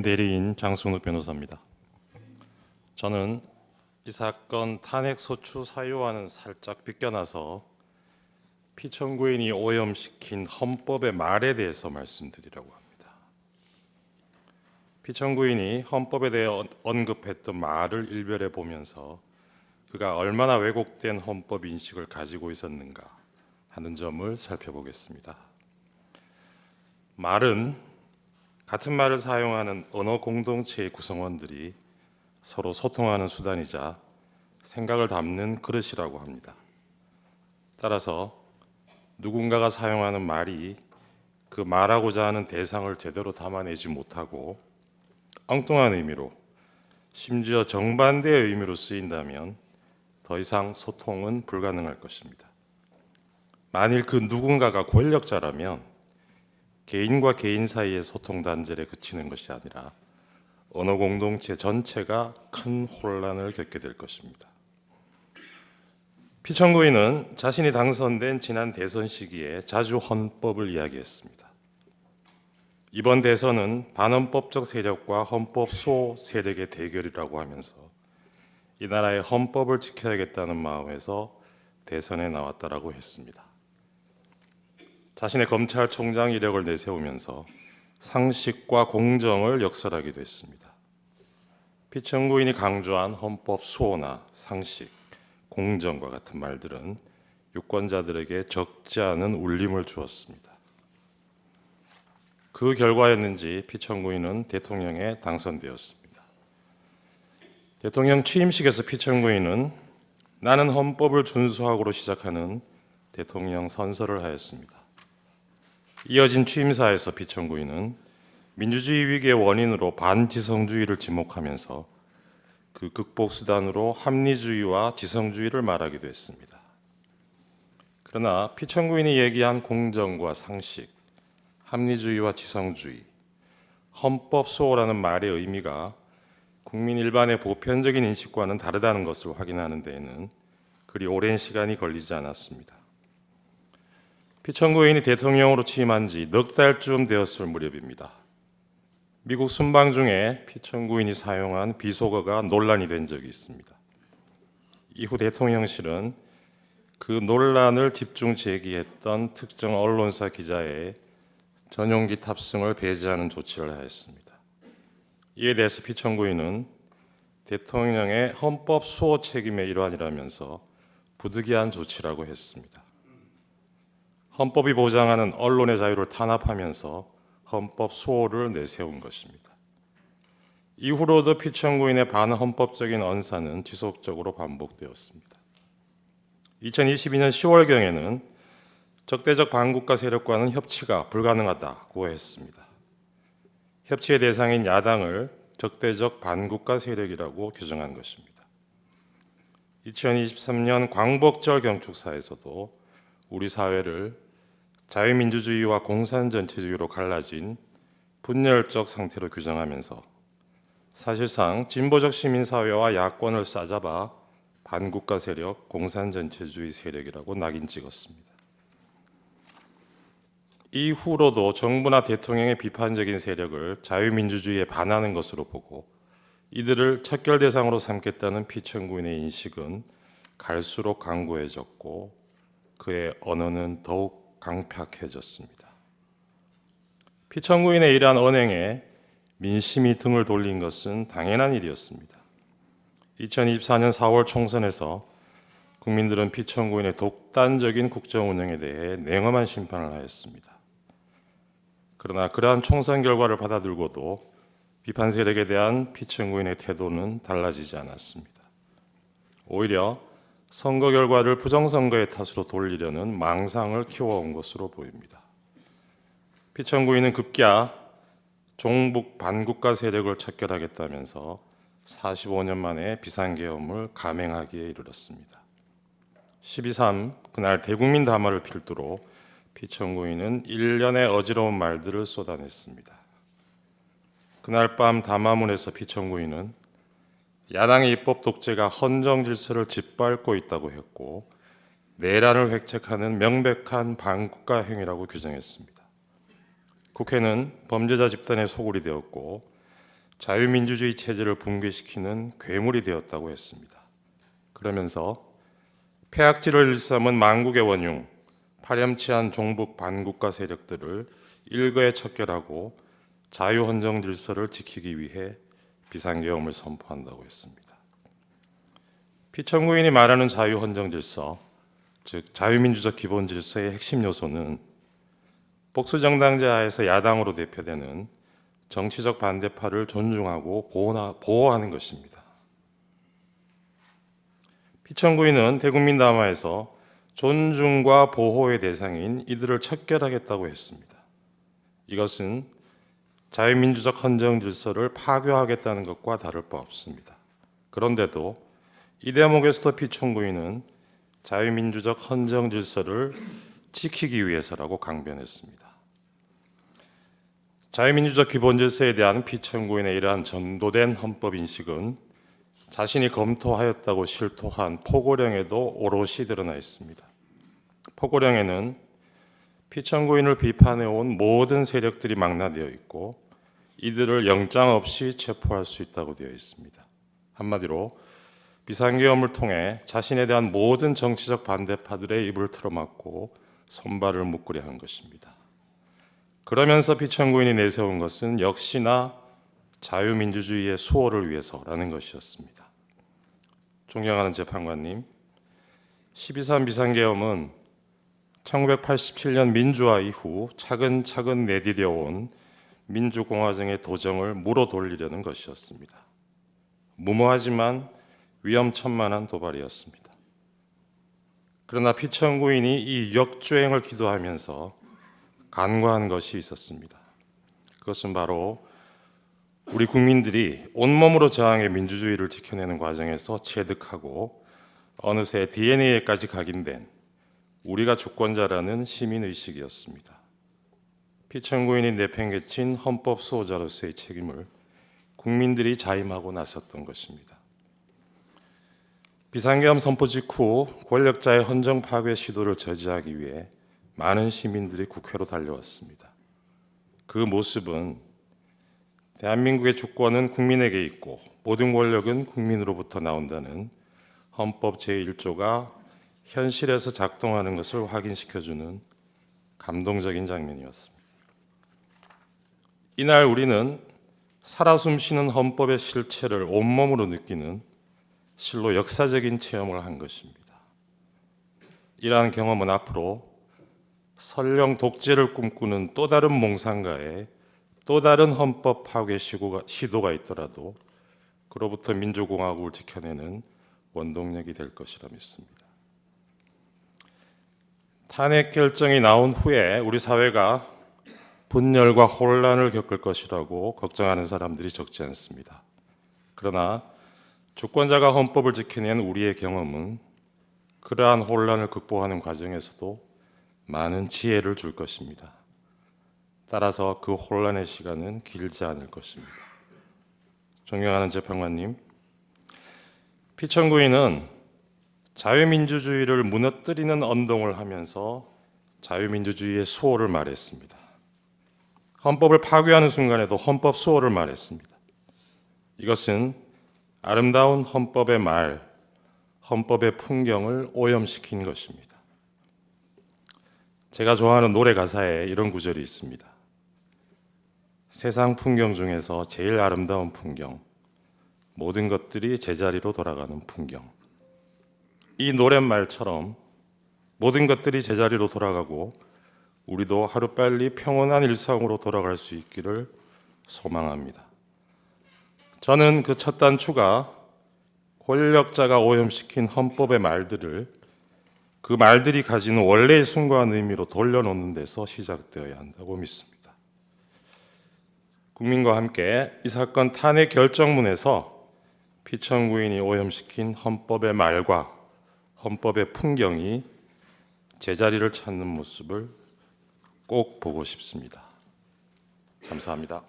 대리인 장승욱 변호사입니다. 저는 이 사건 탄핵소추 사유와는 살짝 비껴나서 피청구인이 오염시킨 헌법의 말에 대해서 말씀드리려고 합니다. 피청구인이 헌법에 대해 언급했던 말을 일별해 보면서 그가 얼마나 왜곡된 헌법 인식을 가지고 있었는가 하는 점을 살펴보겠습니다. 말은 같은 말을 사용하는 언어 공동체의 구성원들이 서로 소통하는 수단이자 생각을 담는 그릇이라고 합니다. 따라서 누군가가 사용하는 말이 그 말하고자 하는 대상을 제대로 담아내지 못하고 엉뚱한 의미로, 심지어 정반대의 의미로 쓰인다면 더 이상 소통은 불가능할 것입니다. 만일 그 누군가가 권력자라면 개인과 개인 사이의 소통 단절에 그치는 것이 아니라 언어 공동체 전체가 큰 혼란을 겪게 될 것입니다. 피청구인은 자신이 당선된 지난 대선 시기에 자주 헌법을 이야기했습니다. 이번 대선은 반헌법적 세력과 헌법 수호 세력의 대결이라고 하면서 이 나라의 헌법을 지켜야겠다는 마음에서 대선에 나왔다라고 했습니다. 자신의 검찰총장 이력을 내세우면서 상식과 공정을 역설하기도 했습니다. 피청구인이 강조한 헌법 수호나 상식, 공정과 같은 말들은 유권자들에게 적지 않은 울림을 주었습니다. 그 결과였는지 피청구인은 대통령에 당선되었습니다. 대통령 취임식에서 피청구인은 나는 헌법을 준수하고로 시작하는 대통령 선서를 하였습니다. 이어진 취임사에서 피청구인은 민주주의 위기의 원인으로 반지성주의를 지목하면서 그 극복 수단으로 합리주의와 지성주의를 말하기도 했습니다. 그러나 피청구인이 얘기한 공정과 상식, 합리주의와 지성주의, 헌법 수호라는 말의 의미가 국민 일반의 보편적인 인식과는 다르다는 것을 확인하는 데에는 그리 오랜 시간이 걸리지 않았습니다. 피청구인이 대통령으로 취임한 지 넉 달쯤 되었을 무렵입니다. 미국 순방 중에 피청구인이 사용한 비속어가 논란이 된 적이 있습니다. 이후 대통령실은 그 논란을 집중 제기했던 특정 언론사 기자의 전용기 탑승을 배제하는 조치를 하였습니다. 이에 대해서 피청구인은 대통령의 헌법 수호 책임의 일환이라면서 부득이한 조치라고 했습니다. 헌법이 보장하는 언론의 자유를 탄압하면서 헌법 수호를 내세운 것입니다. 이후로도 피청구인의 반헌법적인 언사는 지속적으로 반복되었습니다. 2022년 10월경에는 적대적 반국가 세력과는 협치가 불가능하다고 했습니다. 협치의 대상인 야당을 적대적 반국가 세력이라고 규정한 것입니다. 2023년 광복절 경축사에서도 우리 사회를 자유민주주의와 공산전체주의로 갈라진 분열적 상태로 규정하면서 사실상 진보적 시민사회와 야권을 싸잡아 반국가 세력, 공산전체주의 세력이라고 낙인 찍었습니다. 이후로도 정부나 대통령의 비판적인 세력을 자유민주주의에 반하는 것으로 보고 이들을 척결 대상으로 삼겠다는 피청구인의 인식은 갈수록 강고해졌고 그의 언어는 더욱 강팍해졌습니다. 피청구인의 이러한 언행에 민심이 등을 돌린 것은 당연한 일이었습니다. 2024년 4월 총선에서 국민들은 피청구인의 독단적인 국정 운영에 대해 냉엄한 심판을 하였습니다. 그러나 그러한 총선 결과를 받아들고도 비판 세력에 대한 피청구인의 태도는 달라지지 않았습니다. 오히려 선거 결과를 부정선거의 탓으로 돌리려는 망상을 키워온 것으로 보입니다. 피청구인은 급기야 종북 반국가 세력을 척결하겠다면서 45년 만에 비상계엄을 감행하기에 이르렀습니다. 12.3 그날 대국민 담화를 필두로 피청구인은 일련의 어지러운 말들을 쏟아냈습니다. 그날 밤 담화문에서 피청구인은 야당의 입법 독재가 헌정 질서를 짓밟고 있다고 했고 내란을 획책하는 명백한 반국가 행위라고 규정했습니다. 국회는 범죄자 집단의 소굴이 되었고 자유민주주의 체제를 붕괴시키는 괴물이 되었다고 했습니다. 그러면서 폐악질을 일삼은 만국의 원흉, 파렴치한 종북 반국가 세력들을 일거에 척결하고 자유헌정 질서를 지키기 위해 비상계엄을 선포한다고 했습니다. 피청구인이 말하는 자유헌정 질서, 즉 자유민주적 기본 질서의 핵심 요소는 복수정당제 하에서 야당으로 대표되는 정치적 반대파를 존중하고 보호하는 것입니다. 피청구인은 대국민 담화에서 존중과 보호의 대상인 이들을 척결하겠다고 했습니다. 이것은 자유민주적 헌정 질서를 파괴하겠다는 것과 다를 바 없습니다. 그런데도 이 대목에서도 피청구인은 자유민주적 헌정 질서를 지키기 위해서라고 강변했습니다. 자유민주적 기본 질서에 대한 피청구인의 이러한 전도된 헌법 인식은 자신이 검토하였다고 실토한 포고령에도 오롯이 드러나 있습니다. 포고령에는 피청구인을 비판해온 모든 세력들이 망라되어 있고 이들을 영장 없이 체포할 수 있다고 되어 있습니다. 한마디로 비상계엄을 통해 자신에 대한 모든 정치적 반대파들의 입을 틀어막고 손발을 묶으려 한 것입니다. 그러면서 피청구인이 내세운 것은 역시나 자유민주주의의 수호를 위해서라는 것이었습니다. 존경하는 재판관님, 12.3 비상계엄은 1987년 민주화 이후 차근차근 내디뎌 온 민주공화정의 도정을 물어 돌리려는 것이었습니다. 무모하지만 위험천만한 도발이었습니다. 그러나 피청구인이 이 역주행을 기도하면서 간과한 것이 있었습니다. 그것은 바로 우리 국민들이 온몸으로 저항의 민주주의를 지켜내는 과정에서 체득하고 어느새 DNA에까지 각인된 우리가 주권자라는 시민의식이었습니다. 피청구인이 내팽개친 헌법 수호자로서의 책임을 국민들이 자임하고 나섰던 것입니다. 비상계엄 선포 직후 권력자의 헌정 파괴 시도를 저지하기 위해 많은 시민들이 국회로 달려왔습니다. 그 모습은 대한민국의 주권은 국민에게 있고 모든 권력은 국민으로부터 나온다는 헌법 제1조가 현실에서 작동하는 것을 확인시켜주는 감동적인 장면이었습니다. 이날 우리는 살아 숨쉬는 헌법의 실체를 온몸으로 느끼는 실로 역사적인 체험을 한 것입니다. 이러한 경험은 앞으로 설령 독재를 꿈꾸는 또 다른 몽상가의 또 다른 헌법 파괴 시도가 있더라도 그로부터 민주공화국을 지켜내는 원동력이 될 것이라 믿습니다. 탄핵 결정이 나온 후에 우리 사회가 분열과 혼란을 겪을 것이라고 걱정하는 사람들이 적지 않습니다. 그러나 주권자가 헌법을 지켜낸 우리의 경험은 그러한 혼란을 극복하는 과정에서도 많은 지혜를 줄 것입니다. 따라서 그 혼란의 시간은 길지 않을 것입니다. 존경하는 재판관님, 피청구인은 자유민주주의를 무너뜨리는 언동을 하면서 자유민주주의의 수호를 말했습니다. 헌법을 파괴하는 순간에도 헌법 수호를 말했습니다. 이것은 아름다운 헌법의 말, 헌법의 풍경을 오염시킨 것입니다. 제가 좋아하는 노래 가사에 이런 구절이 있습니다. 세상 풍경 중에서 제일 아름다운 풍경, 모든 것들이 제자리로 돌아가는 풍경. 이 노랫말처럼 모든 것들이 제자리로 돌아가고 우리도 하루빨리 평온한 일상으로 돌아갈 수 있기를 소망합니다. 저는 그 첫 단추가 권력자가 오염시킨 헌법의 말들을 그 말들이 가지는 원래의 숭고한 의미로 돌려놓는 데서 시작되어야 한다고 믿습니다. 국민과 함께 이 사건 탄핵 결정문에서 피청구인이 오염시킨 헌법의 말과 헌법의 풍경이 제자리를 찾는 모습을 꼭 보고 싶습니다. 감사합니다.